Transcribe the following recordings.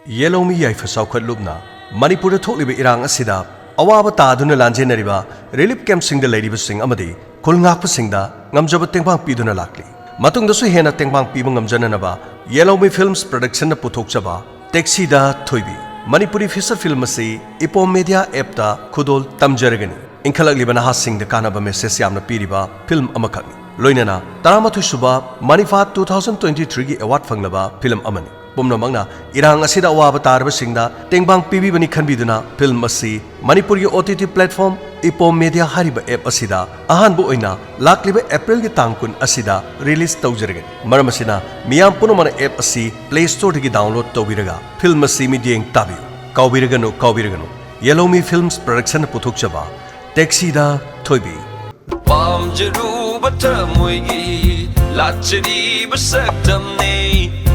Yelomi Yaifa Saukhat Lubna, Manipur Tolibi Irang Asida, Awabata Duna Lanjanariba, Relief Camp Sing the Lady Sing Amadi, Kulngak Singda, Namjaba Tengpang Piduna Lakli. Matung the Suhena Tengpang Pibungam Jananaba, Yelomi Films Production Putokchaba, Taxidaa Thoibi, Manipuri Fisher Film Asi, Epom Media Appta, Kudol Toujaragani, Inkalak Libana Sing the Kanaba Messesiam Piriba, Film Amakani. Loinana, Taramatu Suba, Manifat 2023 Award Fanglaba, Film Amani. Bumna Mangna, Irang Asida Wabatar Singda, Tengbang PB Bani Kanbiduna, Film Asi, Manipuri OTT platform, Epom Media Hariba App Asida, Ahan Buoina, Lakliba April Tankun Asida, release Toujaragani. Maramasina, Miam Punamana App Asi, Play Store to download Tobiraga, Film Asi Midiang Tabi, Kaubiragano, Yelomi Films Production Putukchaba, Taxidaa Thoibi.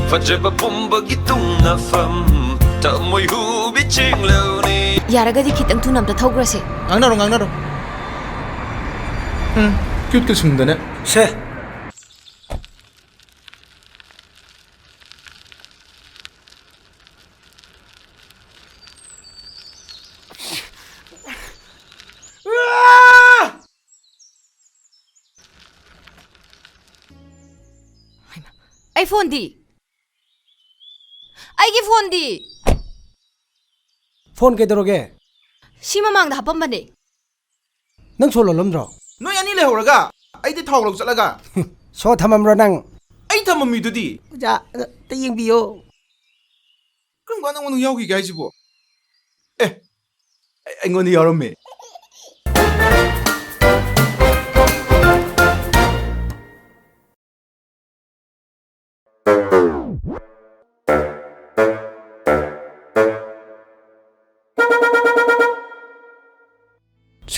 Fajaba pumba gitung na fam ta moi hu bi ching lo ni Yaragadi kitang tunam ta thograse ngangnaro cute ke sungdane se iPhone di Aigi phone di phone ke doroge Sima mang da hapambane nang solo lomdro no yani le horaga ai di thawlok chalaga so thamamro nang ai thamami du di ja ta yengbiyo kung ga nang yaw gi gai jibo ai ngoni yaromme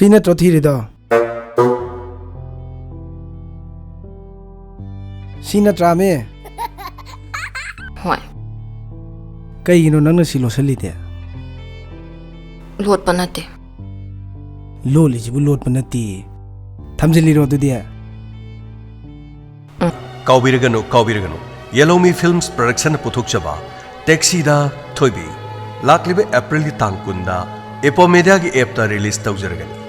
Sina trothirido Sina trame Hoi Kaigino nangna silo salite Lot panate Loli jibu lot panati Thamjiliro dudia Kaubiragano, Yelomi Films Production Putukchaba, Taxidaa Thoibi, Laklibe April Tankunda, Epom Media Appta release Toujaragani.